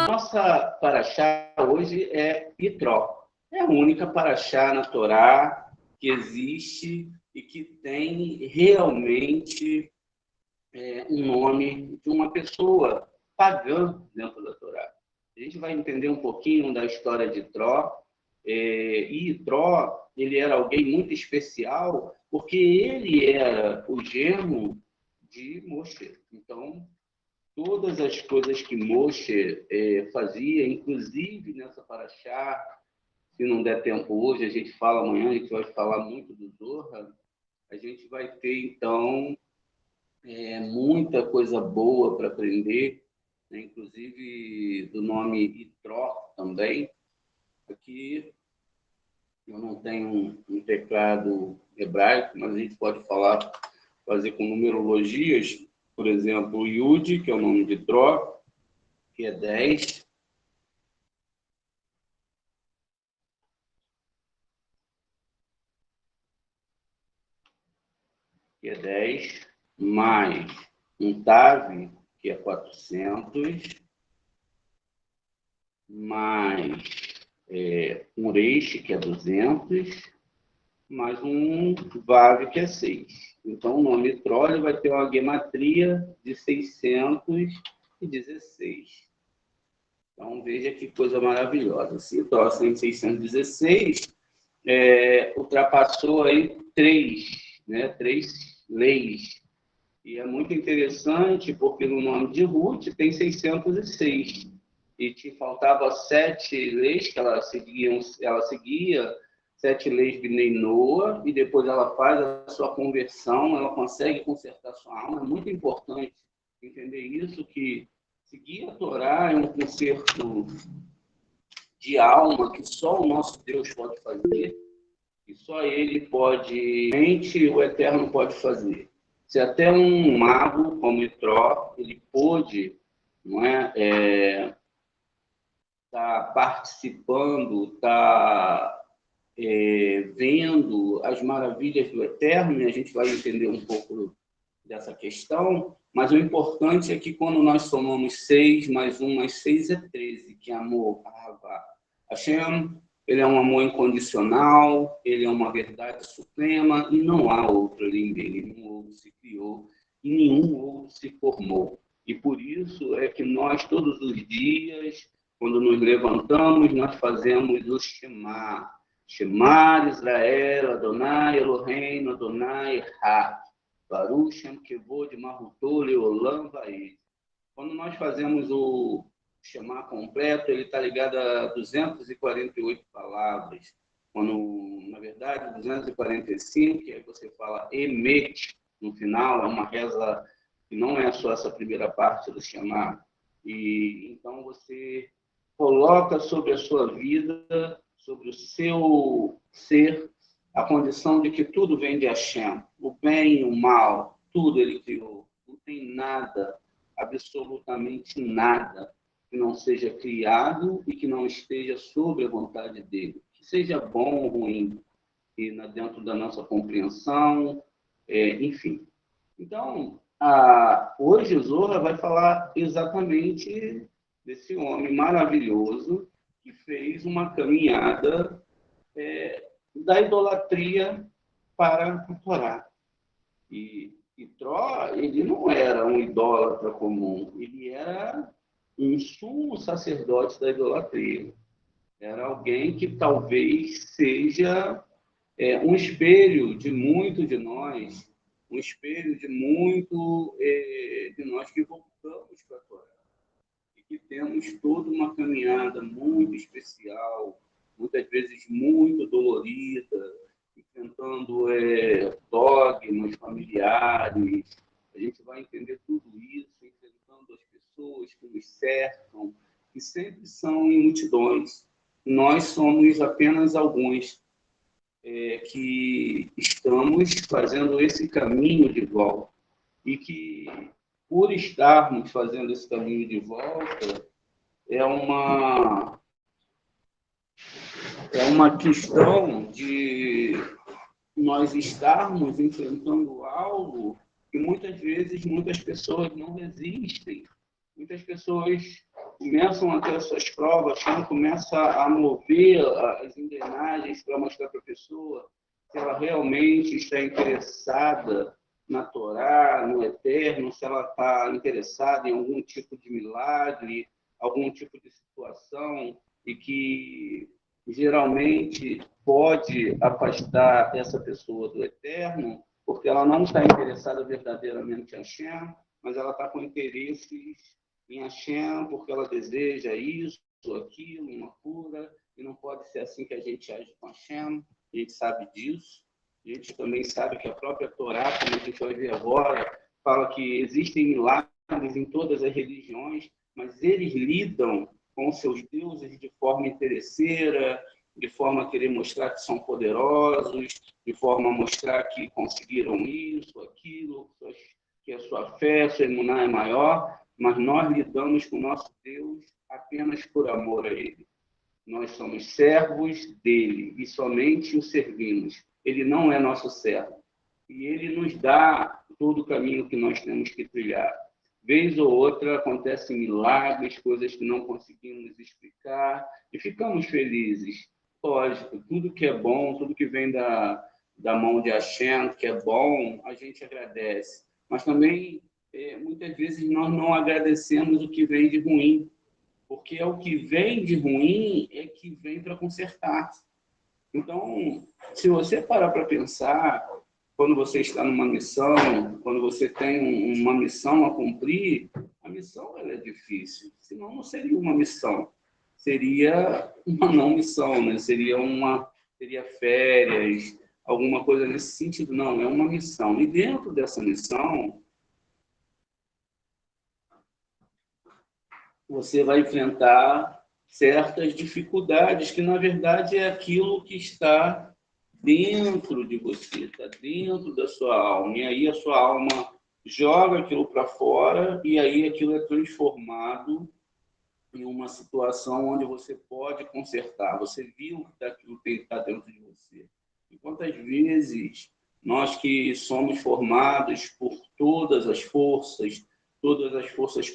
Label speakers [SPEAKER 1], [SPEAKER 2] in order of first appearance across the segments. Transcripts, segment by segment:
[SPEAKER 1] Nossa paraxá hoje é Itró. É a única paraxá na Torá que existe e que tem realmente um nome de uma pessoa pagã dentro da Torá. A gente vai entender um pouquinho da história de Itró. E Itró, ele era alguém muito especial porque ele era o genro de Moshe. Então, todas as coisas que Moshe fazia, inclusive nessa paraxá, se não der tempo hoje, a gente fala amanhã, a gente vai falar muito do Zohar, a gente vai ter, então, muita coisa boa para aprender, né? Inclusive do nome Itró também. Aqui eu não tenho um teclado hebraico, mas a gente pode fazer com numerologias. Por exemplo, o Yud, que é o nome de Itró, que é 10. Que é 10, mais um Tav, que é 400, mais um Reish, que é 200, mais um Vav, que é 6. Então, o nome Itró vai ter uma gematria de 616. Então, veja que coisa maravilhosa. Se Itró tem 616, ultrapassou aí 3 leis. E é muito interessante porque no nome de Ruth tem 606. E te faltava 7 leis que ela seguia 7 leis de Neinoa, e depois ela faz a sua conversão, ela consegue consertar sua alma. É muito importante entender isso, que seguir a Torá é um conserto de alma que só o nosso Deus pode fazer, e só Ele pode, o Eterno pode fazer. Se até um mago como Itró, ele pôde, não é, tá participando, vendo as maravilhas do Eterno, e a gente vai entender um pouco dessa questão, mas o importante é que quando nós somamos 6, mais 1 mais 6 é 13, que é amor, Ahavá. Hashem, ele é um amor incondicional, ele é uma verdade suprema, e não há outro além dele. Nenhum outro se criou e nenhum outro se formou. E por isso é que nós, todos os dias, quando nos levantamos, nós fazemos o Shema. Shema Israel, Adonai Eloheinu, Adonai Echad. Baruch Shem Kevod Mahutol Leolam Vaed. Quando nós fazemos o Shema completo, ele está ligado a 248 palavras. Quando, na verdade, 245, que aí você fala Emet no final, é uma reza que não é só essa primeira parte do Shema. E então você coloca sobre a sua vida, sobre o seu ser, a condição de que tudo vem de Hashem, o bem e o mal, tudo ele criou. Não tem nada, absolutamente nada, que não seja criado e que não esteja sob a vontade dele. Que seja bom ou ruim, e dentro da nossa compreensão, enfim. Então, hoje o Zohar vai falar exatamente desse homem maravilhoso que fez uma caminhada da idolatria para a Torá. E Itró, ele não era um idólatra comum, ele era um sumo sacerdote da idolatria. Era alguém que talvez seja um espelho de muito de nós, um espelho de muito de nós que voltamos para a Torá. E que temos toda uma caminhada muito especial, muitas vezes muito dolorida, enfrentando dogmas familiares. A gente vai entender tudo isso, enfrentando as pessoas que nos cercam, que sempre são em multidões. Nós somos apenas alguns que estamos fazendo esse caminho de volta. E que, por estarmos fazendo esse caminho de volta, é uma questão de nós estarmos enfrentando algo que muitas vezes vezes, muitas pessoas não resistem. Muitas pessoas começam a ter as suas provas, quando começa a mover as engrenagens para mostrar para a pessoa se ela realmente está interessada na Torá, no Eterno, se ela está interessada em algum tipo de milagre, algum tipo de situação, e que geralmente pode afastar essa pessoa do Eterno, porque ela não está interessada verdadeiramente em Hashem, mas ela está com interesses em Hashem, porque ela deseja isso, aquilo, uma cura, e não pode ser assim que a gente age com Hashem, a gente sabe disso. A gente também sabe que a própria Torá, como a gente vai ver agora, fala que existem milagres em todas as religiões, mas eles lidam com seus deuses de forma interesseira, de forma a querer mostrar que são poderosos, de forma a mostrar que conseguiram isso, aquilo, que a sua fé, a sua emuná é maior, mas nós lidamos com o nosso Deus apenas por amor a Ele. Nós somos servos dele e somente o servimos. Ele não é nosso servo. E ele nos dá todo o caminho que nós temos que trilhar. Vez ou outra acontecem milagres, coisas que não conseguimos explicar e ficamos felizes. Lógico, tudo que é bom, tudo que vem da mão de Hashem, que é bom, a gente agradece. Mas também, muitas vezes, nós não agradecemos o que vem de ruim, porque é o que vem de ruim é que vem para consertar. Então, se você parar para pensar, quando você está numa missão, quando você tem uma missão a cumprir, a missão ela é difícil. Senão não seria uma missão, seria uma não missão, né? Seria férias, alguma coisa nesse sentido. Não, é uma missão. E dentro dessa missão, você vai enfrentar certas dificuldades, que na verdade é aquilo que está dentro de você, está dentro da sua alma. E aí a sua alma joga aquilo para fora e aí aquilo é transformado em uma situação onde você pode consertar. Você viu que aquilo tem que estar dentro de você. E quantas vezes nós que somos formados por todas as forças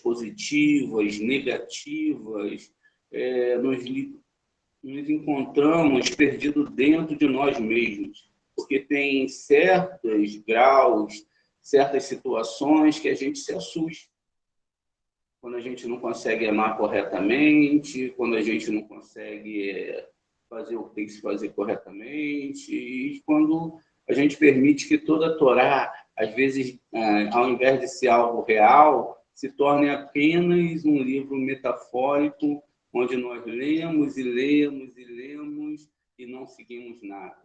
[SPEAKER 1] positivas, negativas, nos encontramos perdidos dentro de nós mesmos, porque tem certos graus, certas situações que a gente se assusta. Quando a gente não consegue amar corretamente, quando a gente não consegue fazer o que tem que se fazer corretamente, e quando a gente permite que toda a Torá, às vezes, ao invés de ser algo real, se torne apenas um livro metafórico, onde nós lemos e lemos e lemos e não seguimos nada.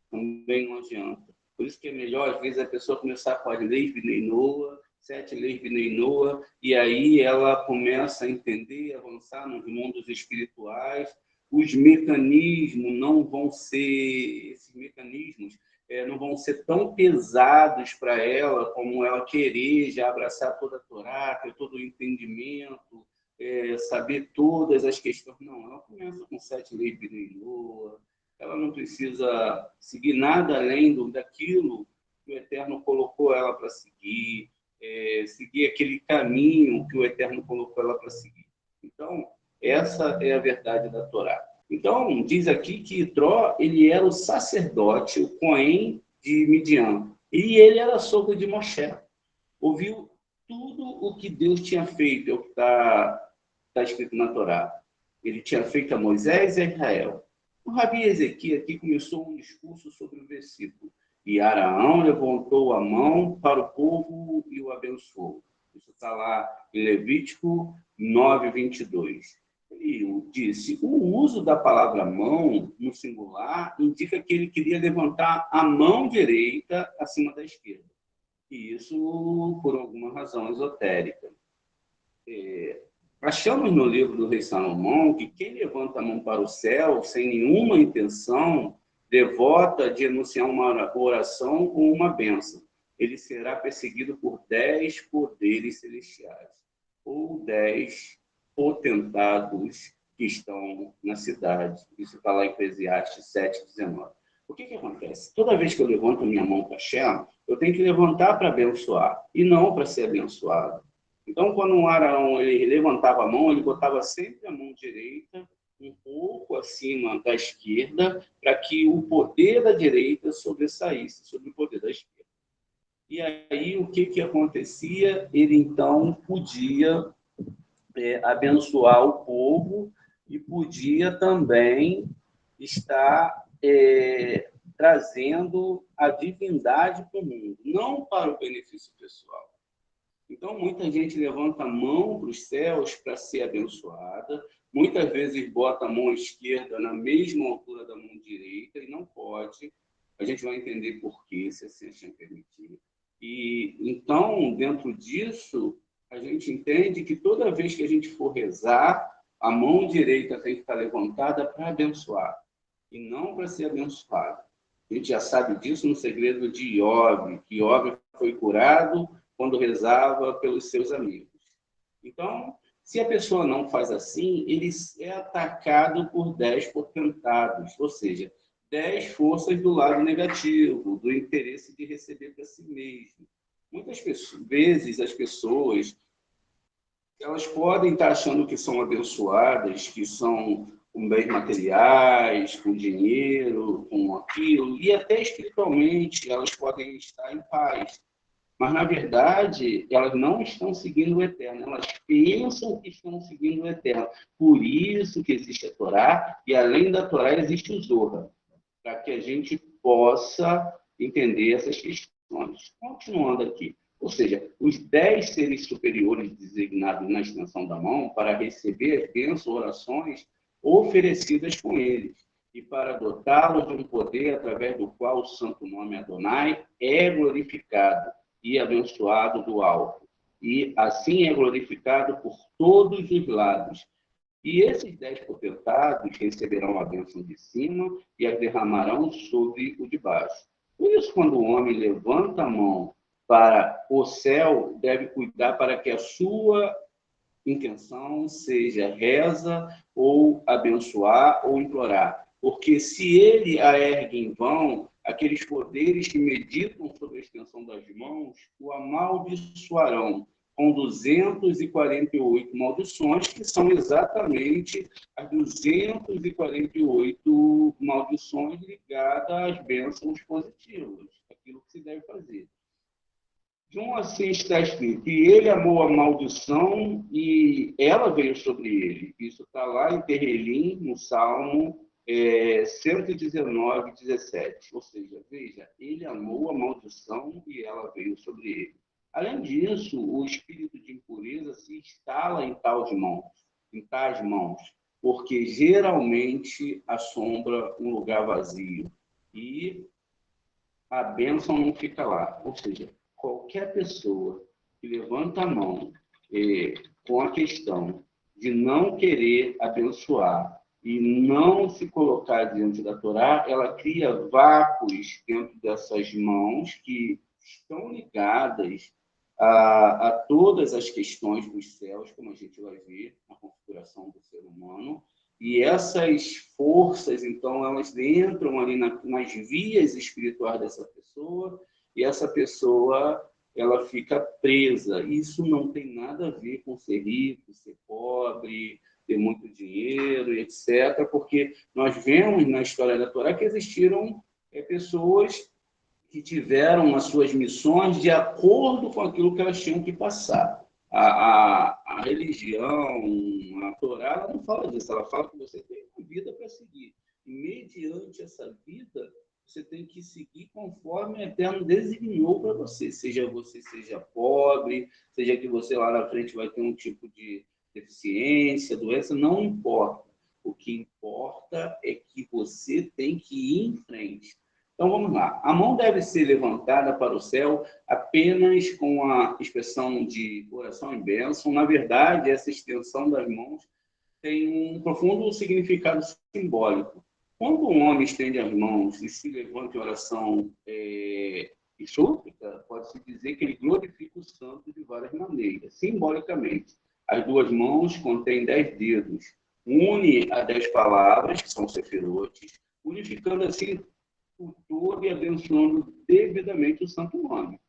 [SPEAKER 1] Também não adianta. Por isso que é melhor, às vezes, a pessoa começar com as leis Bnei Noah, 7 leis Bnei Noah, e aí ela começa a entender, avançar nos mundos espirituais. Os mecanismos não vão ser, esses mecanismos não vão ser tão pesados para ela como ela querer já abraçar toda a Torá, ter todo o entendimento, saber todas as questões. Não, ela começa com 7 leis Bnei Noah, ela não precisa seguir nada além daquilo que o Eterno colocou ela para seguir, seguir aquele caminho que o Eterno colocou ela para seguir. Então, essa é a verdade da Torá. Então, diz aqui que Itró, ele era o sacerdote, o Cohen de Midian, e ele era sogro de Moshe. Ouviu tudo o que Deus tinha feito, é o que está escrito na Torá. Ele tinha feito a Moisés e a Israel. O Rabi Ezequiel aqui começou um discurso sobre o versículo. E Araão levantou a mão para o povo e o abençoou. Isso está lá em Levítico 9:22. Ele disse, o uso da palavra mão, no singular, indica que ele queria levantar a mão direita acima da esquerda. E isso por alguma razão esotérica. Achamos no livro do rei Salomão que quem levanta a mão para o céu sem nenhuma intenção devota de enunciar uma oração ou uma bênção, ele será perseguido por 10 poderes celestiais, ou 10 potentados que estão na cidade. Isso está lá em Eclesiastes 7:19. O que acontece? Toda vez que eu levanto a minha mão para Hashem, eu eu tenho que levantar para abençoar, e não para ser abençoado. Então, quando o Arão ele levantava a mão, ele botava sempre a mão direita um pouco acima da esquerda, para que o poder da direita sobressaísse sobre o poder da esquerda. E aí, o que acontecia? Ele, então, podia abençoar o povo e podia também estar trazendo a divindade para o mundo, não para o benefício pessoal. Então, muita gente levanta a mão para os céus para ser abençoada, muitas vezes bota a mão esquerda na mesma altura da mão direita, e não pode. A gente vai entender por quê, se assim a gente permitir. E, então, dentro disso, a gente entende que toda vez que a gente for rezar, a mão direita tem que estar levantada para abençoar, e não para ser abençoado. A gente já sabe disso no segredo de Iov, que Iov foi curado quando rezava pelos seus amigos. Então, se a pessoa não faz assim, ele é atacado por 10 potentados, ou seja, 10 forças do lado negativo, do interesse de receber para si mesmo. Muitas vezes as pessoas elas podem estar achando que são abençoadas, que são com bens materiais, com dinheiro, com aquilo, e até espiritualmente elas podem estar em paz. Mas, na verdade, elas não estão seguindo o Eterno. Elas pensam que estão seguindo o Eterno. Por isso que existe a Torá, e além da Torá existe o Zohar, para que a gente possa entender essas questões. Continuando aqui. Ou seja, os 10 seres superiores designados na extensão da mão para receber as bênçãos, orações oferecidas com eles, e para dotá-los de um poder através do qual o santo nome Adonai é glorificado e abençoado do alto. E assim é glorificado por todos os lados. E esses 10 potentados receberão a bênção de cima e a derramarão sobre o de baixo. Por isso, quando o homem levanta a mão para o céu, deve cuidar para que a sua intenção seja reza ou abençoar ou implorar. Porque se ele a ergue em vão, aqueles poderes que meditam sobre a extensão das mãos o amaldiçoarão com 248 maldições, que são exatamente as 248 maldições ligadas às bênçãos positivas, aquilo que se deve fazer. Então, assim está escrito, e ele amou a maldição e ela veio sobre ele. Isso está lá em Terrelim, no Salmo 119, 17. Ou seja, veja, ele amou a maldição e ela veio sobre ele. Além disso, o espírito de impureza se instala em tais mãos, porque geralmente assombra um lugar vazio e a bênção não fica lá. Ou seja, qualquer pessoa que levanta a mão com a questão de não querer abençoar e não se colocar diante da Torá, ela cria vácuos dentro dessas mãos que estão ligadas a todas as questões dos céus, como a gente vai ver na configuração do ser humano. E essas forças, então, elas entram ali nas vias espirituais dessa pessoa, e essa pessoa ela fica presa. Isso não tem nada a ver com ser rico, ser pobre, ter muito dinheiro, etc., porque nós vemos na história da Torá que existiram pessoas que tiveram as suas missões de acordo com aquilo que elas tinham que passar. A religião, a Torá, ela não fala disso, ela fala que você tem uma vida para seguir. E, mediante essa vida, você tem que seguir conforme o Eterno designou para você. Seja pobre, seja que você lá na frente vai ter um tipo de deficiência, doença, não importa. O que importa é que você tem que ir em frente. Então, vamos lá. A mão deve ser levantada para o céu apenas com a expressão de oração e bênção. Na verdade, essa extensão das mãos tem um profundo significado simbólico. Quando um homem estende as mãos e se levanta em oração e súplica, pode-se dizer que ele glorifica o santo de várias maneiras, simbolicamente. As duas mãos contêm 10 dedos. Une a 10 palavras, que são sefirotes, unificando assim o todo e abençoando devidamente o santo nome.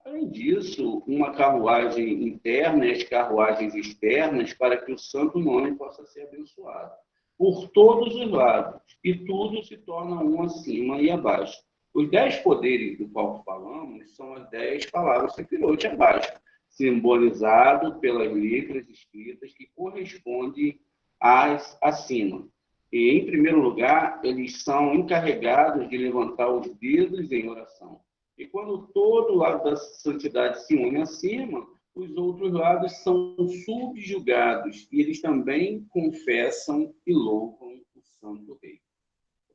[SPEAKER 1] Além disso, uma carruagem interna e as carruagens externas para que o santo nome possa ser abençoado por todos os lados, e tudo se torna um acima e abaixo. Os 10 poderes do qual falamos são as 10 palavras Sefirot abaixo, simbolizado pelas letras escritas que correspondem às acima. E, em primeiro lugar, eles são encarregados de levantar os dedos em oração. E quando todo lado da santidade se une acima, os outros lados são subjugados e eles também confessam e louvam o Santo Rei.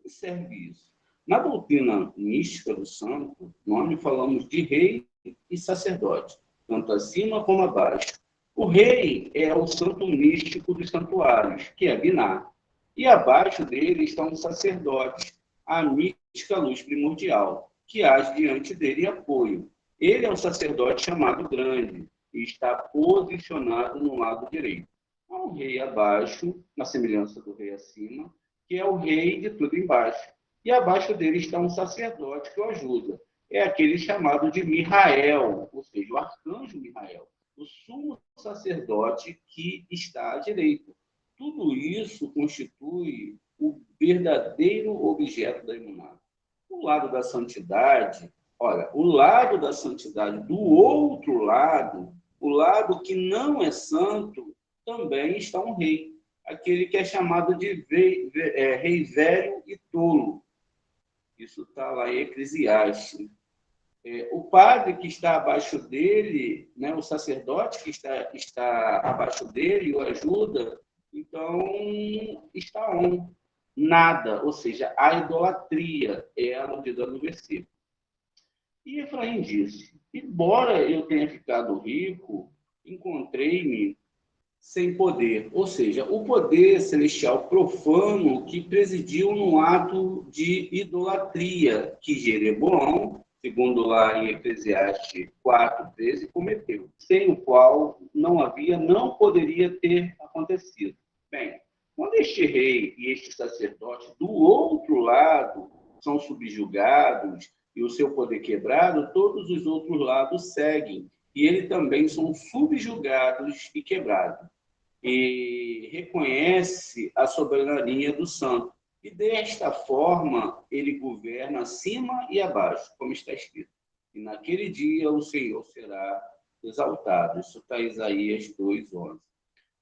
[SPEAKER 1] Observe isso. Na doutrina mística do santo, nós falamos de rei e sacerdote, tanto acima como abaixo. O rei é o santo místico dos santuários, que é Biná, e abaixo dele estão os sacerdotes, a mística luz primordial, que age diante dele em apoio. Ele é um sacerdote chamado grande e está posicionado no lado direito. Há um rei abaixo, na semelhança do rei acima, que é o rei de tudo embaixo. E abaixo dele está um sacerdote que o ajuda. É aquele chamado de Mihael, ou seja, o arcanjo Mihael, o sumo sacerdote que está à direita. Tudo isso constitui o verdadeiro objeto da imuná. O lado da santidade, olha, o lado da santidade do outro lado, o lado que não é santo, também está um rei, aquele que é chamado de rei velho e tolo. Isso está lá em Eclesiastes. O padre que está abaixo dele, né, o sacerdote que está abaixo dele, o ajuda, então está nada, ou seja, a idolatria é aludida no versículo. E Efraim disse: embora eu tenha ficado rico, encontrei-me sem poder, ou seja, o poder celestial profano que presidiu num ato de idolatria que Jeroboão, segundo lá em Eclesiastes 4:13, cometeu, sem o qual não poderia ter acontecido. Bem, quando este rei e este sacerdote do outro lado são subjugados e o seu poder quebrado, todos os outros lados seguem. E ele também são subjugados e quebrados. E reconhece a soberania do santo. E desta forma, ele governa acima e abaixo, como está escrito. E naquele dia o Senhor será exaltado. Isso está em Isaías 2:11.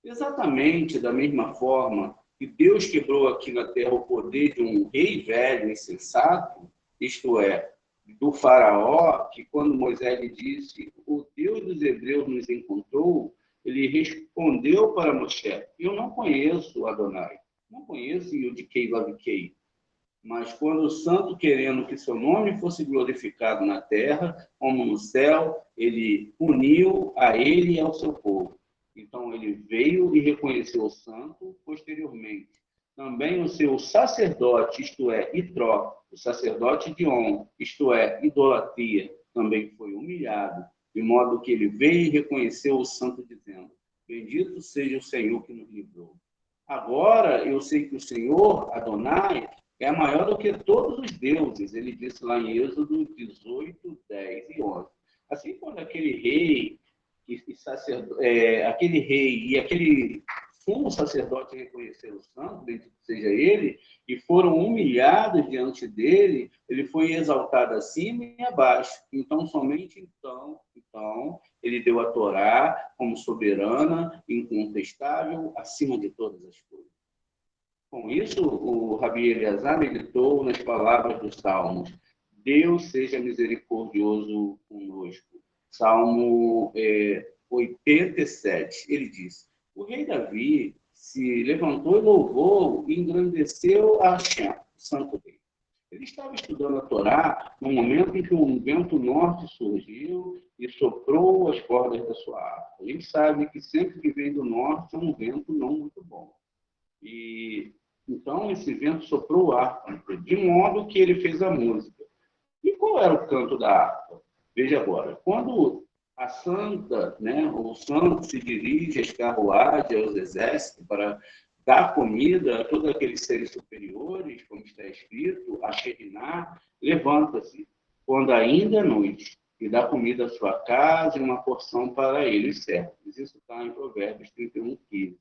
[SPEAKER 1] Exatamente da mesma forma que Deus quebrou aqui na terra o poder de um rei velho insensato, isto é, do faraó, que quando Moisés lhe disse, o Deus dos hebreus nos encontrou, ele respondeu para Moshe: eu não conheço Adonai, não conheço Yudkei Vavkei, mas quando o santo, querendo que seu nome fosse glorificado na terra, como no céu, ele uniu a ele e ao seu povo. Então ele veio e reconheceu o santo posteriormente. Também o seu sacerdote, isto é, Itró, o sacerdote de On, isto é, idolatria, também foi humilhado, de modo que ele veio e reconheceu o santo, dizendo: bendito seja o Senhor que nos livrou. Agora eu sei que o Senhor, Adonai, é maior do que todos os deuses. Ele disse lá em Êxodo 18:10-11. Assim, quando aquele rei e aquele sumo sacerdote reconheceram o santo, bendito seja ele, e foram humilhados diante dele, ele foi exaltado acima e abaixo. Então, somente então, ele deu a Torá como soberana, incontestável, acima de todas as coisas. Com isso, o Rabi Eleazar meditou nas palavras dos Salmos: Deus seja misericordioso conosco. Salmo 87, ele diz: o rei Davi se levantou e louvou e engrandeceu a Hashem, o santo rei. Ele estava estudando a Torá no momento em que um vento norte surgiu e soprou as cordas da sua harpa. A gente sabe que sempre que vem do norte é um vento não muito bom. E então esse vento soprou a harpa, de modo que ele fez a música. E qual era o canto da harpa? Veja agora, quando a santa, o santo se dirige às carruagens, aos exércitos, para dá comida a todos aqueles seres superiores, como está escrito, a Shekhinah, levanta-se, quando ainda é noite, e dá comida à sua casa e uma porção para eles servos. Isso está em Provérbios 31:15.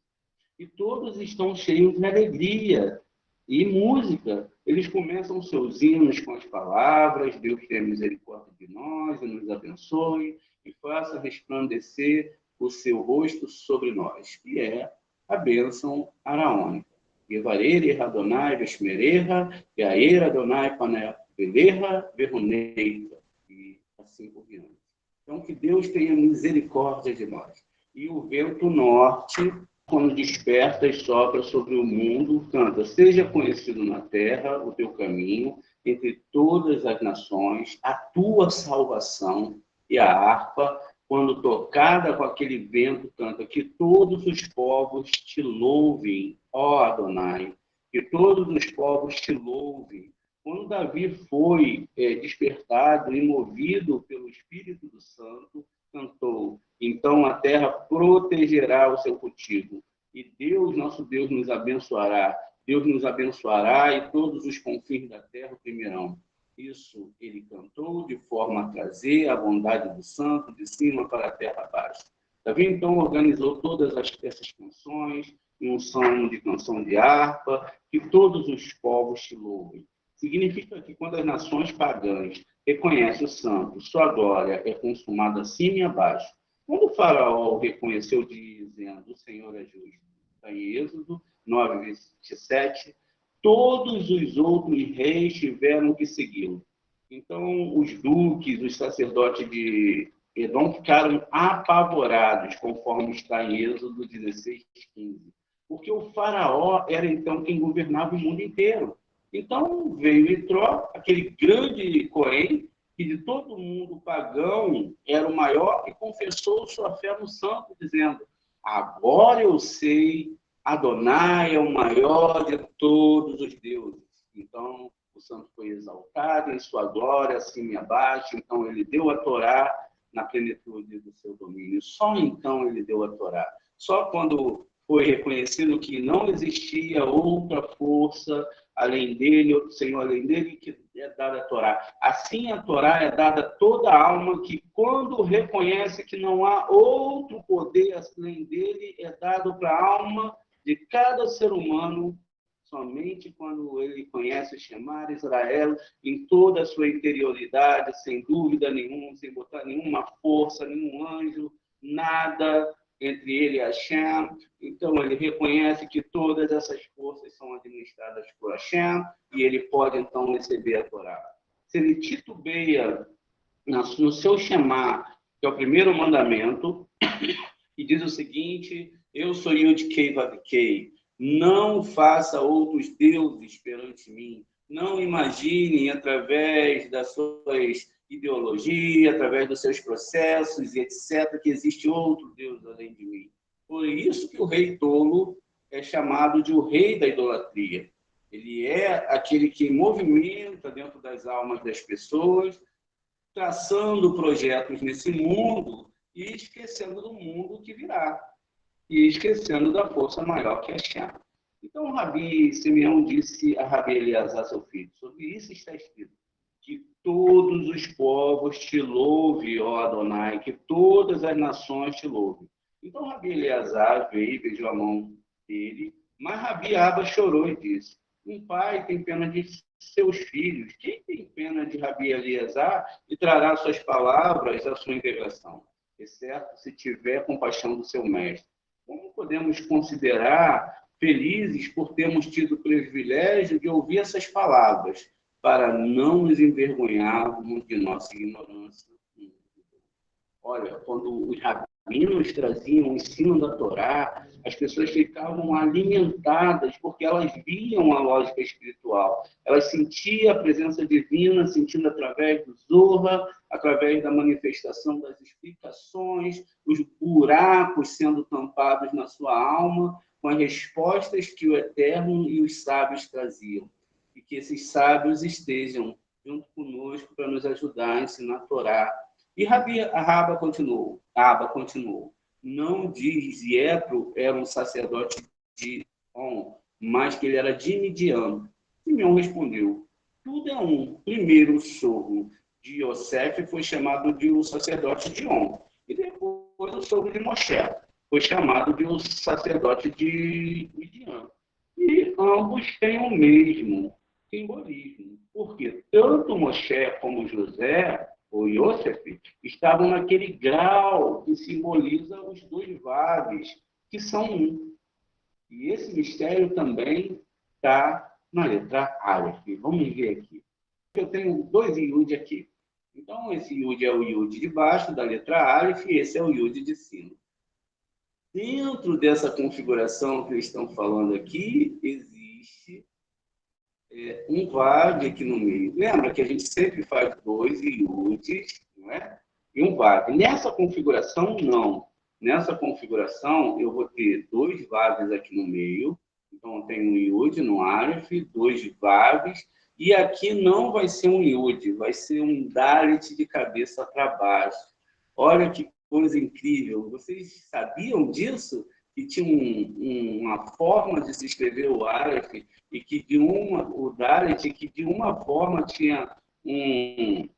[SPEAKER 1] E todos estão cheios de alegria e música. Eles começam seus hinos com as palavras: Deus tenha misericórdia de nós e nos abençoe e faça resplandecer o seu rosto sobre nós, que é a bênção araônica. Yevareire Adonai Veshmereha, Yair Adonai Paneveleha Veruneita, e assim por diante. Então, que Deus tenha misericórdia de nós. E o vento norte, quando desperta e sopra sobre o mundo, canta: seja conhecido na terra o teu caminho, entre todas as nações, a tua salvação. E a harpa, quando tocada com aquele vento, canta: que todos os povos te louvem, ó Adonai, que todos os povos te louvem. Quando Davi foi despertado e movido pelo Espírito do Santo, cantou: então a terra protegerá o seu cultivo, e Deus, nosso Deus, nos abençoará. Deus nos abençoará e todos os confins da terra o temerão. Isso ele cantou de forma a trazer a bondade do santo de cima para a terra abaixo. Davi, então, organizou todas essas canções em um som de canção de harpa, que todos os povos te louvem. Significa que quando as nações pagãs reconhecem o santo, sua glória é consumada acima e abaixo. Quando o faraó reconheceu dizendo: o Senhor é justo, está em Êxodo 9:27, todos os outros reis tiveram que segui-lo. Então, os duques, os sacerdotes de Edom ficaram apavorados, conforme está em Êxodo 16:15. Porque o faraó era, então, quem governava o mundo inteiro. Então, veio Itró, aquele grande Cohen, que de todo mundo pagão era o maior, e confessou sua fé no santo, dizendo: agora eu sei, Adonai é o maior de todos os deuses. Então, o santo foi exaltado em sua glória, acima e abaixo. Então, ele deu a Torá na plenitude do seu domínio. Só então ele deu a Torá. Só quando foi reconhecido que não existia outra força além dele, outro Senhor além dele, que é dada a Torá. Assim, a Torá é dada a toda alma que, quando reconhece que não há outro poder além dele, é dado para a alma de cada ser humano, somente quando ele conhece chamar Israel em toda a sua interioridade, sem dúvida nenhuma, sem botar nenhuma força, nenhum anjo, nada entre ele e Hashem. Então, ele reconhece que todas essas forças são administradas por Hashem e ele pode, então, receber a Torá. Se ele titubeia no seu chamar, que é o primeiro mandamento, e diz o seguinte: eu sou Yud-Kei Vav-Kei, não faça outros deuses perante mim, não imagine através das suas ideologias, através dos seus processos e etc., que existe outro Deus além de mim. Por isso que o rei tolo é chamado de o rei da idolatria. Ele é aquele que movimenta dentro das almas das pessoas, traçando projetos nesse mundo e esquecendo do mundo que virá, e esquecendo da força maior que é Hashem. Então, o Rabi Simeão disse a Rabi Eleazar, seu filho: sobre isso está escrito, que todos os povos te louvem, ó Adonai, que todas as nações te louvem. Então, Rabi Eleazar veio e beijou a mão dele, mas Rabi Abba chorou e disse: um pai tem pena de seus filhos. Quem tem pena de Rabi Eleazar e trará suas palavras à sua integração, exceto se tiver compaixão do seu mestre? Como podemos considerar felizes por termos tido o privilégio de ouvir essas palavras, para não nos envergonharmos de nossa ignorância? Olha, quando os rabinos traziam o ensino da Torá, as pessoas ficavam alimentadas, porque elas viam a lógica espiritual. Elas sentiam a presença divina, sentindo através do Zohar, através da manifestação das explicações, os buracos sendo tampados na sua alma, com as respostas que o Eterno e os sábios traziam. E que esses sábios estejam junto conosco para nos ajudar a ensinar a Torá. E Abba continuou: não diz Yetro era um sacerdote de mas que ele era de Midian. Simeão respondeu, tudo é um. Primeiro o sogro de Yosef foi chamado de o sacerdote de On, e depois o sogro de Moshe foi chamado de o sacerdote de Midian. E ambos têm o mesmo simbolismo, porque tanto Moshe como José, ou Yosef, estavam naquele grau que simboliza os dois vades, que são um. E esse mistério também está na letra Aleph. Vamos ver aqui. Eu tenho dois Yud aqui. Então, esse Yud é o Yud de baixo da letra Aleph e esse é o Yud de cima. Dentro dessa configuração que eles estão falando aqui, existe um Vav aqui no meio. Lembra que a gente sempre faz dois Yuds, não é? E um Vav. Nessa configuração, não. Nessa configuração, eu vou ter dois Vavs aqui no meio. Então, eu tenho um Yud no Aleph, dois Vavs. E aqui não vai ser um Yud, vai ser um Dalet de cabeça para baixo. Olha que coisa incrível. Vocês sabiam disso? Que tinha uma forma de se escrever o Aleph e que o Dalet, que de uma forma tinha um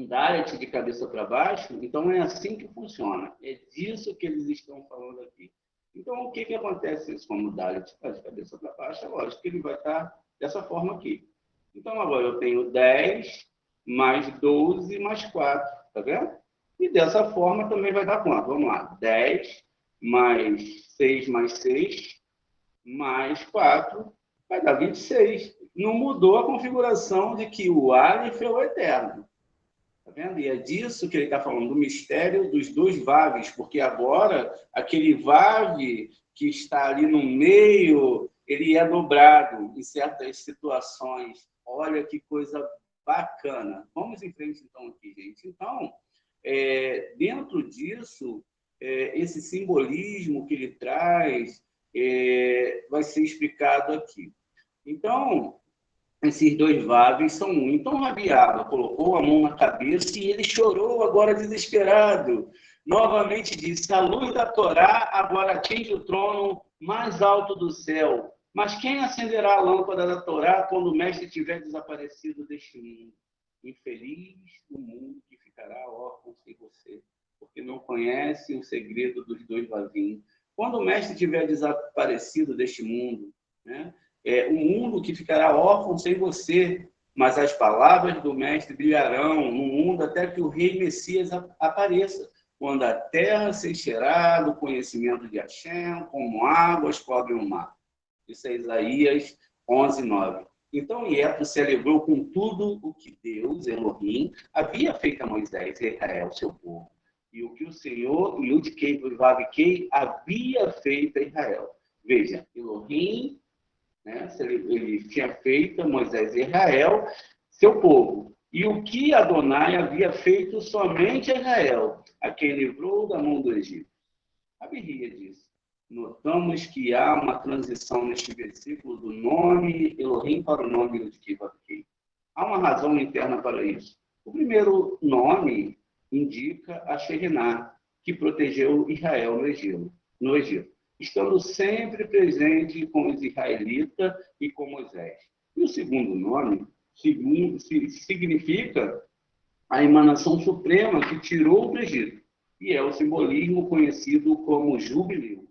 [SPEAKER 1] Dalet de cabeça para baixo. Então é assim que funciona. É disso que eles estão falando aqui. Então o que acontece isso? Como o Dalet está de cabeça para baixo, é lógico que ele vai estar dessa forma aqui. Então agora eu tenho 10 mais 12 mais 4, tá vendo? E dessa forma também vai dar quanto? Vamos lá, 10 mais 6 mais 6 mais 4 vai dar 26. Não mudou a configuração de que o Aleph é o eterno. Tá vendo? E é disso que ele está falando, do mistério dos dois Vavs, porque agora aquele Vav que está ali no meio, ele é dobrado em certas situações. Olha que coisa bacana. Vamos em frente então aqui, gente. Então, dentro disso, esse simbolismo que ele traz vai ser explicado aqui. Então, esses dois Vavs são um. Então, Rabi Abba colocou a mão na cabeça e ele chorou agora desesperado. Novamente disse, a luz da Torá agora atinge o trono mais alto do céu. Mas quem acenderá a lâmpada da Torá quando o mestre tiver desaparecido deste mundo? Infeliz o mundo que ficará órfão sem você, porque não conhece o segredo dos dois vasinhos. Quando o mestre tiver desaparecido deste mundo, né, o mundo que ficará órfão sem você, mas as palavras do mestre brilharão no mundo até que o rei Messias apareça, quando a terra se encherá do conhecimento de Hashem, como águas cobrem o mar. Isso é Isaías 11:9. Então, Ietro se alegrou com tudo o que Deus, Elohim, havia feito a Moisés e Israel, seu povo, e o que o Senhor, Yud-Kei, Vav-Kei, havia feito a Israel. Veja, Elohim, né, ele tinha feito a Moisés e Israel, seu povo, e o que Adonai havia feito somente a Israel, a quem livrou da mão do Egito. A Birria diz, notamos que há uma transição neste versículo do nome Elohim para o nome Yud-Kei Vav-Kei. Há uma razão interna para isso. O primeiro nome indica a Shekhinah, que protegeu Israel no Egito, estando sempre presente com os israelitas e com Moisés. E o segundo nome significa a emanação suprema que tirou do Egito, e é o simbolismo conhecido como jubileu.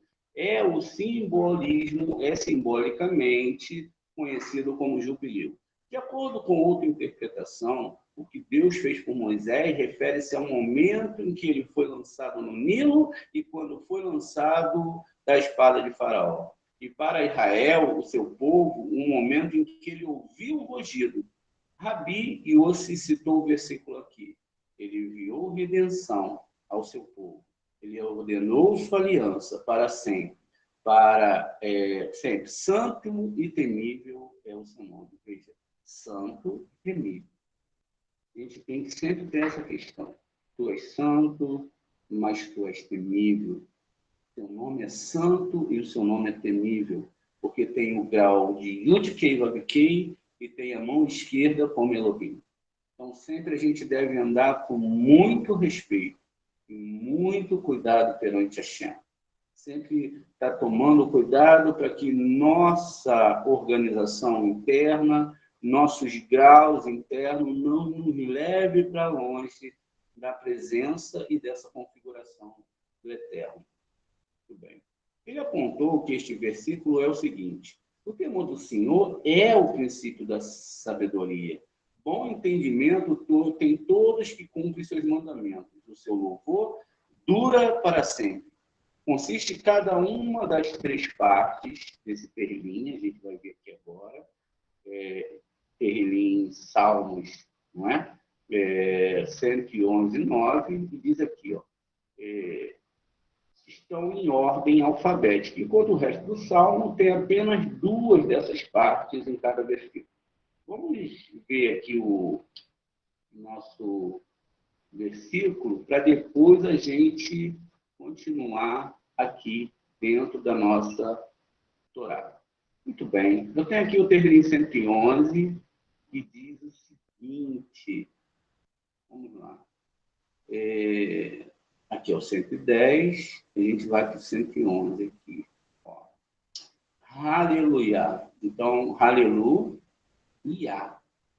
[SPEAKER 1] O simbolismo simbolicamente conhecido como jubileu. De acordo com outra interpretação, o que Deus fez por Moisés refere-se ao momento em que ele foi lançado no Nilo e quando foi lançado da espada de Faraó. E para Israel, o seu povo, um momento em que ele ouviu o rugido. Rabi Yossi citou o versículo aqui. Ele enviou redenção ao seu povo. Ele ordenou sua aliança para sempre. Sempre. Santo e temível é o seu nome. Veja, santo e temível. A gente tem que sempre ter essa questão. Tu és santo, mas tu és temível. Seu nome é santo e o seu nome é temível, porque tem o grau de Yud-Kei Vav-Kei e tem a mão esquerda como Elohim. Então, sempre a gente deve andar com muito respeito e muito cuidado perante Hashem. sempre está tomando cuidado para que nossa organização interna, nossos graus internos não nos leve para longe da presença e dessa configuração do Eterno. Muito bem. Ele apontou que este versículo é o seguinte: o temor do Senhor é o princípio da sabedoria. Bom entendimento tem todos que cumprem seus mandamentos. O seu louvor dura para sempre. Consiste em cada uma das três partes desse terlim, a gente vai ver aqui agora, terlim Salmos, não é? 111:9, e diz aqui, ó, estão em ordem alfabética, enquanto o resto do Salmo tem apenas duas dessas partes em cada versículo. Vamos ver aqui o nosso versículo, para depois a gente continuar aqui dentro da nossa Torá. Muito bem. Eu tenho aqui o Terlim 111, que diz o seguinte. Vamos lá. Aqui é o 110, a gente vai para o 111 aqui. Ó. Aleluia. Então, aleluia.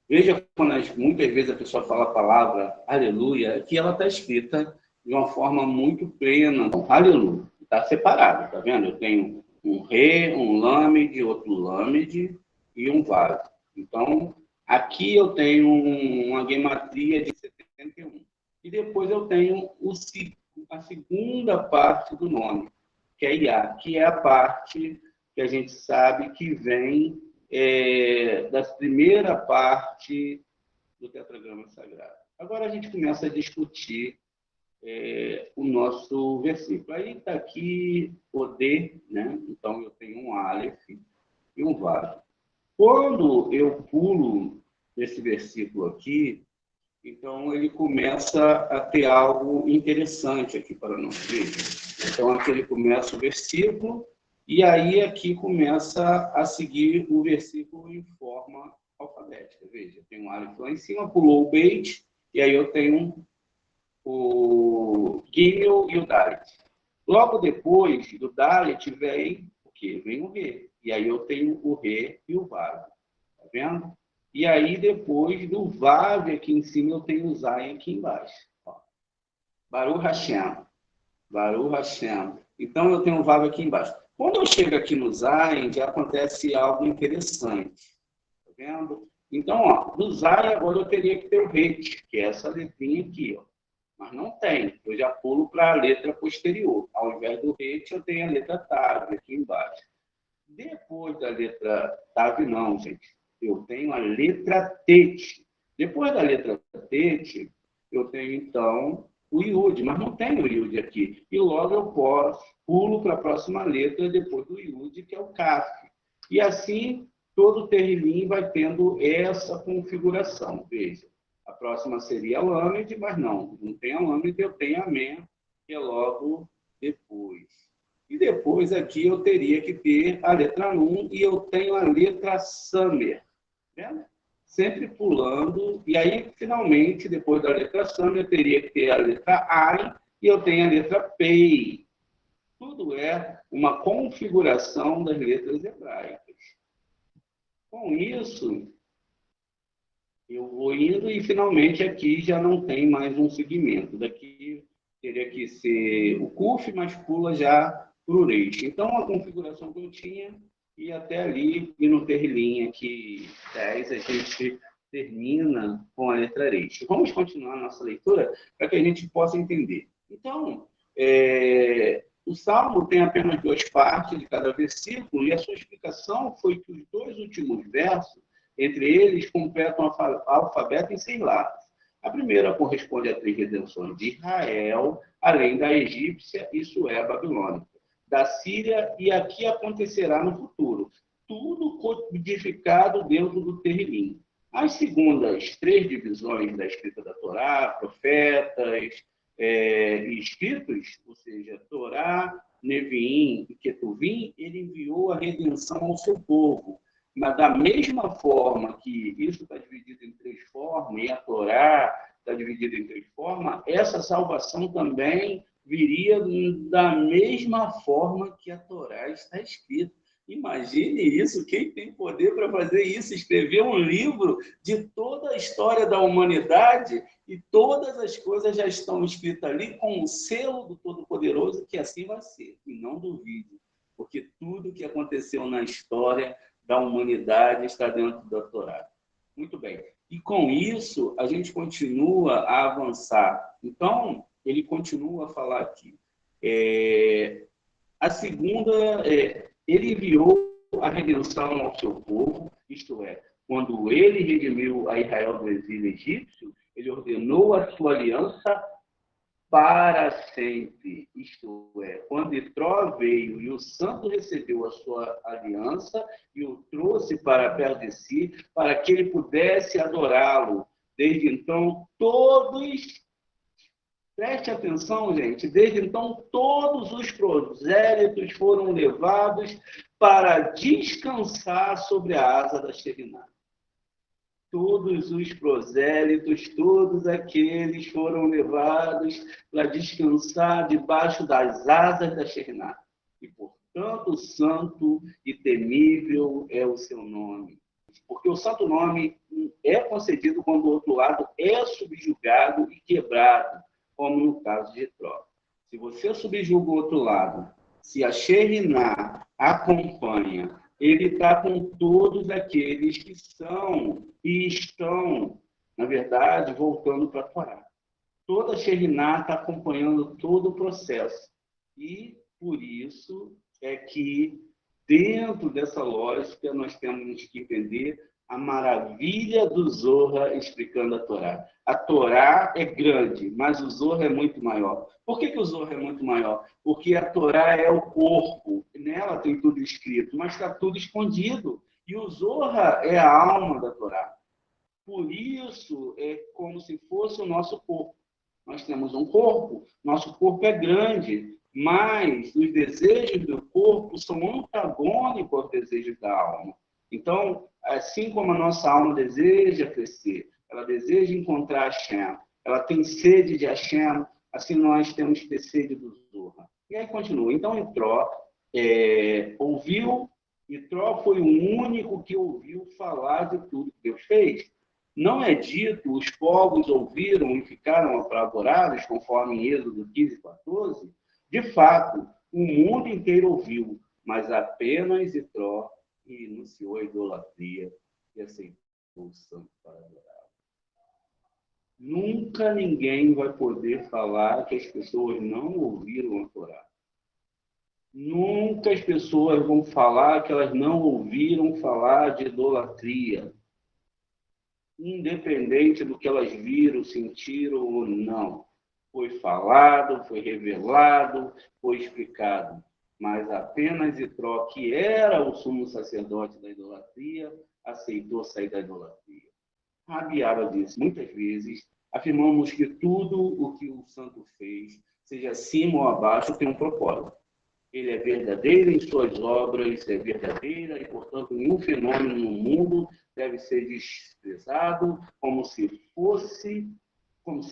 [SPEAKER 1] Veja quando muitas vezes a pessoa fala a palavra aleluia, que ela está escrita de uma forma muito plena. Então, aleluia. Está separado, tá vendo? Eu tenho um Rê, um Lâmede, outro Lâmede e um Vav. Então, aqui eu tenho uma gematria de 71. E depois eu tenho a segunda parte do nome, que é Iá, que é a parte que a gente sabe que vem da primeira parte do tetragrama sagrado. Agora a gente começa a discutir o nosso versículo. Aí está aqui o D, né? Então eu tenho um Aleph e um Vav. Quando eu pulo esse versículo aqui, então ele começa a ter algo interessante aqui para nós. Então aqui ele começa o versículo, e aí aqui começa a seguir o versículo em forma alfabética. Veja, tem um Aleph lá em cima, pulou o Beit, e aí eu tenho o Gimel e o Dalet. Logo depois do Dalet vem o quê? Vem o Rê. E aí eu tenho o Rê e o Vav. Tá vendo? E aí depois do Vav aqui em cima eu tenho o Zayin aqui embaixo. Ó. Baruch Hashem. Baruch Hashem. Então eu tenho o Vav aqui embaixo. Quando eu chego aqui no Zayin, já acontece algo interessante. Tá vendo? Então, ó, do Zayin agora eu teria que ter o Het, que é essa letrinha aqui, ó. Mas não tem. Eu já pulo para a letra posterior. Ao invés do Het, eu tenho a letra Tav aqui embaixo. Depois da letra Tav, não, gente. Eu tenho a letra Tet. Depois da letra Tet, eu tenho, então, o Yud. Mas não tem o Yud aqui. E logo eu pulo para a próxima letra depois do Yud, que é o Kaf. E assim, todo o Terlim vai tendo essa configuração. Veja. A próxima seria a Lâmede, mas não tem a Lâmede, eu tenho a Men, que é logo depois. E depois aqui eu teria que ter a letra Nun e eu tenho a letra Samer. Né? Sempre pulando. E aí, finalmente, depois da letra Samer, eu teria que ter a letra Ain e eu tenho a letra Pei. Tudo é uma configuração das letras hebraicas. Com isso, eu vou indo e, finalmente, aqui já não tem mais um segmento. Daqui teria que ser o Kuf, mas pula já para o Reish. Então, a configuração que eu tinha, e até ali, e no Terlim aqui 10, a gente termina com a letra Reish. Vamos continuar a nossa leitura para que a gente possa entender. Então, o Salmo tem apenas duas partes de cada versículo, e a sua explicação foi que os dois últimos versos, entre eles, completam o alfabeto em 6 lados. A primeira corresponde a 3 redenções de Israel, além da egípcia, isso é a babilônica, da Síria, e aqui acontecerá no futuro. Tudo codificado dentro do Terlim. As segundas 3 divisões da escrita da Torá, profetas e escritos, ou seja, Torá, Neviim e Ketuvim, ele enviou a redenção ao seu povo. Mas da mesma forma que isso está dividido em 3 formas, e a Torá está dividida em 3 formas, essa salvação também viria da mesma forma que a Torá está escrita. Imagine isso, quem tem poder para fazer isso, escrever um livro de toda a história da humanidade e todas as coisas já estão escritas ali com o selo do Todo-Poderoso, que assim vai ser, e não duvide, porque tudo que aconteceu na história da humanidade está dentro da Torá. Muito bem. E com isso, a gente continua a avançar. Então, ele continua a falar aqui. A segunda, ele enviou a redenção ao seu povo, isto é, quando ele redimiu a Israel do exílio egípcio, ele ordenou a sua aliança para sempre. Isto é, quando Itró veio e o santo recebeu a sua aliança e o trouxe para perto de si, para que ele pudesse adorá-lo. Desde então, preste atenção, gente, desde então todos os prosélitos foram levados para descansar sobre a asa da Shekhinah. Todos os prosélitos, todos aqueles foram levados para descansar debaixo das asas da Shekhinah. E, portanto, santo e temível é o seu nome. Porque o santo nome é concedido quando o outro lado é subjugado e quebrado, como no caso de Itró. Se você subjuga o outro lado, se a Shekhinah acompanha, ele está com todos aqueles que são e estão, na verdade, voltando para a Torá. Toda a Shekhinah está acompanhando todo o processo. E, por isso, é que, dentro dessa lógica, nós temos que entender a maravilha do Zohar explicando a Torá. A Torá é grande, mas o Zohar é muito maior. Por que o Zohar é muito maior? Porque a Torá é o corpo, nela tem tudo escrito, mas está tudo escondido. E o Zohar é a alma da Torá. Por isso, é como se fosse o nosso corpo. Nós temos um corpo, nosso corpo é grande, mas os desejos do corpo são antagônicos aos desejos da alma. Então, assim como a nossa alma deseja crescer, ela deseja encontrar Hashem, ela tem sede de Hashem, assim nós temos que ter sede do Zohar. E aí continua. Então, Itró ouviu, Itró foi o único que ouviu falar de tudo que Deus fez. Não é dito, os povos ouviram e ficaram apavorados, conforme em Êxodo 15, 14. De fato, o mundo inteiro ouviu, mas apenas Itró renunciou à idolatria e aceitou o santo para adorar. Nunca ninguém vai poder falar que as pessoas não ouviram a Torá. Nunca as pessoas vão falar que elas não ouviram falar de idolatria. Independente do que elas viram, sentiram ou não. Foi falado, foi revelado, foi explicado. Mas apenas Itró, que era o sumo sacerdote da idolatria, aceitou sair da idolatria. Rabi Abba disse, muitas vezes, afirmamos que tudo o que o santo fez, seja acima ou abaixo, tem um propósito. Ele é verdadeiro em suas obras, é verdadeira e, portanto, nenhum fenômeno no mundo deve ser desprezado como se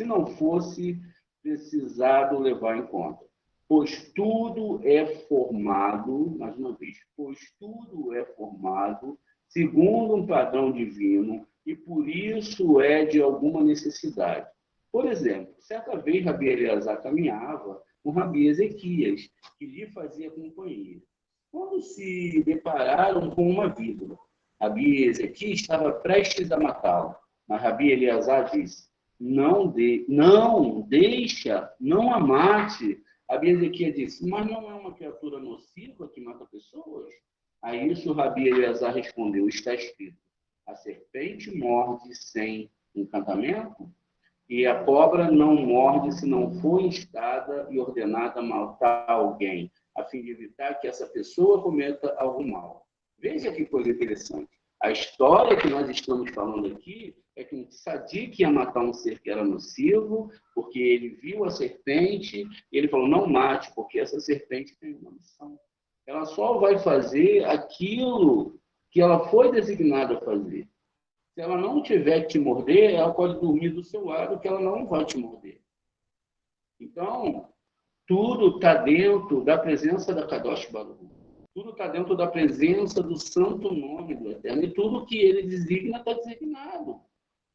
[SPEAKER 1] não fosse precisado levar em conta. Pois tudo é formado, mais uma vez, pois tudo é formado segundo um padrão divino e por isso é de alguma necessidade. Por exemplo, certa vez Rabi Eleazar caminhava com Rabi Ezequias, que lhe fazia companhia. Quando se depararam com uma víbora, Rabi Ezequias estava prestes a matá-lo, mas Rabi Eleazar disse, não a mate. Rabi Ezequias disse, mas não é uma criatura nociva que mata pessoas? A isso Rabi Eleazar respondeu, está escrito, a serpente morde sem encantamento? E a cobra não morde se não for instada e ordenada a matar alguém, a fim de evitar que essa pessoa cometa algum mal. Veja que coisa interessante. A história que nós estamos falando aqui é que um tzadik ia matar um ser que era nocivo, porque ele viu a serpente e ele falou, não mate, porque essa serpente tem uma missão. Ela só vai fazer aquilo que ela foi designada a fazer. Se ela não tiver que te morder, ela pode dormir do seu lado, que ela não vai te morder. Então, Tudo está dentro da presença da Kadosh Baruch. Tudo está dentro da presença do santo nome do Eterno. E tudo que ele designa está designado.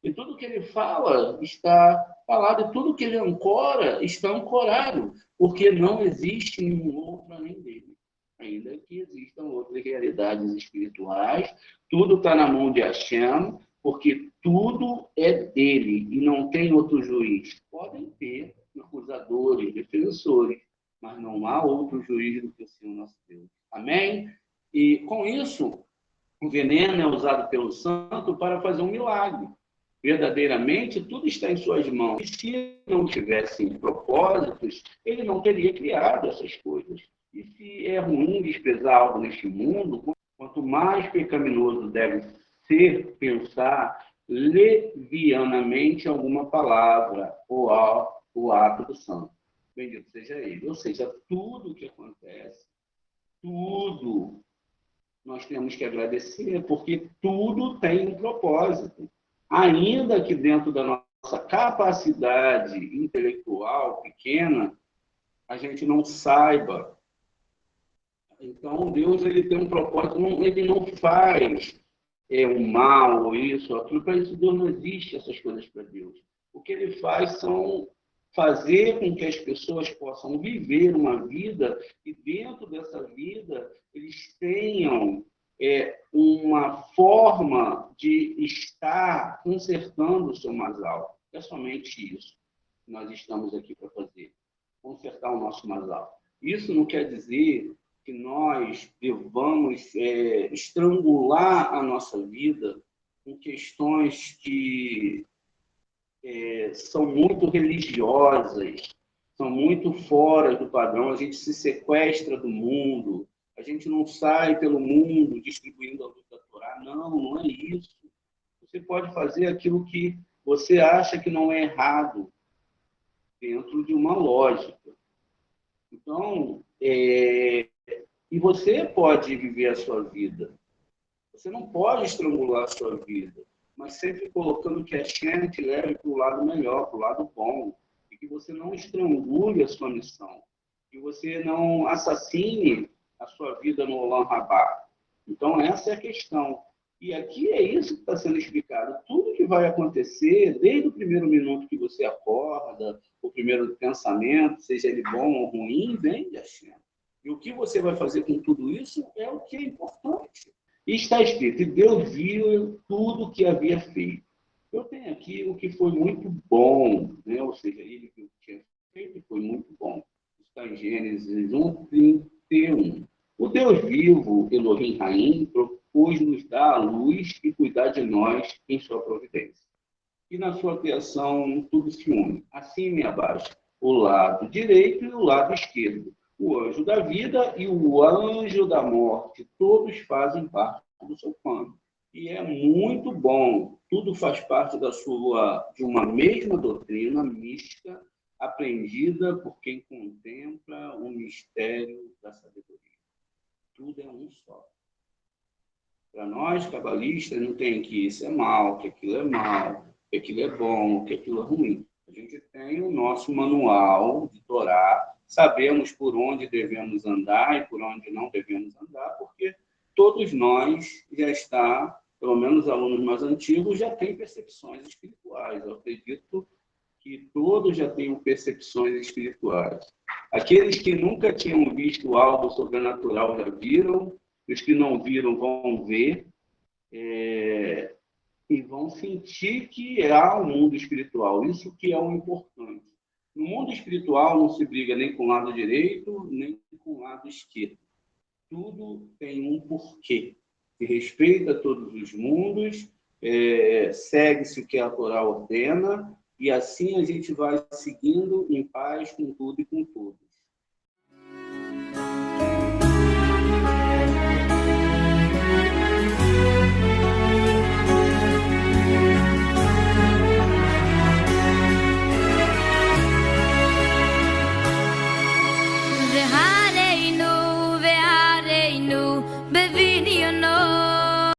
[SPEAKER 1] E tudo que ele fala está falado. E tudo que ele ancora está ancorado. Porque não existe nenhum outro além dele. Ainda que existam outras realidades espirituais. Tudo está na mão de Hashem, porque tudo é dele. E não tem outro juiz. Podem ter acusadores, defensores, mas não há outro juiz do que o Senhor nosso Deus. Amém? E com isso, o veneno é usado pelo santo para fazer um milagre. Verdadeiramente, tudo está em suas mãos. E se não tivessem propósitos, ele não teria criado essas coisas. E se é ruim desprezar algo neste mundo, quanto mais pecaminoso deve ser pensar levianamente alguma palavra ou o ato do santo. Bendito seja ele. Ou seja, tudo que acontece, tudo nós temos que agradecer, porque tudo tem um propósito. Ainda que dentro da nossa capacidade intelectual pequena, a gente não saiba. Então, Deus ele tem um propósito, ele não faz o mal, ou isso, ou aquilo. Para isso, Deus não existe essas coisas para Deus. O que ele faz são fazer com que as pessoas possam viver uma vida e dentro dessa vida eles tenham uma forma de estar consertando o seu masal. É somente isso que nós estamos aqui para fazer, consertar o nosso masal. Isso não quer dizer que nós devamos estrangular a nossa vida com questões que são muito religiosas, são muito fora do padrão. A gente se sequestra do mundo, a gente não sai pelo mundo distribuindo a luz da Torá. Não é isso. Você pode fazer aquilo que você acha que não é errado, dentro de uma lógica. Então, e você pode viver a sua vida. Você não pode estrangular a sua vida, mas sempre colocando que a Shem te leve para o lado melhor, para o lado bom, e que você não estrangule a sua missão, que você não assassine a sua vida no Olam Rabá. Então, essa é a questão. E aqui é isso que está sendo explicado. Tudo que vai acontecer, desde o primeiro minuto que você acorda, o primeiro pensamento, seja ele bom ou ruim, vem de Hashem. E o que você vai fazer com tudo isso é o que é importante. E está escrito, e Deus viu tudo que havia feito. Eu tenho aqui o que foi muito bom, né? Ou seja, ele que tinha feito foi muito bom. Está em Gênesis 1:31. O Deus vivo, Elohim Raim, propôs-nos dar a luz e cuidar de nós em sua providência. E na sua criação tudo se une, acima e abaixo, o lado direito e o lado esquerdo. O anjo da vida e o anjo da morte, todos fazem parte do seu plano. E é muito bom, tudo faz parte de uma mesma doutrina mística, aprendida por quem contempla o mistério da sabedoria. Tudo é um só. Para nós, cabalistas, não tem que isso é mal, que aquilo é mal, que aquilo é bom, que aquilo é ruim. A gente tem o nosso manual de Torá, sabemos por onde devemos andar e por onde não devemos andar, porque todos nós já está, pelo menos alunos mais antigos, já têm percepções espirituais. Eu acredito que todos já tenham percepções espirituais. Aqueles que nunca tinham visto algo sobrenatural já viram, os que não viram vão ver, e vão sentir que há um mundo espiritual. Isso que é o importante. No mundo espiritual não se briga nem com o lado direito, nem com o lado esquerdo. Tudo tem um porquê. Se respeita todos os mundos, segue-se o que a Torá ordena, e assim a gente vai seguindo em paz com tudo e com tudo.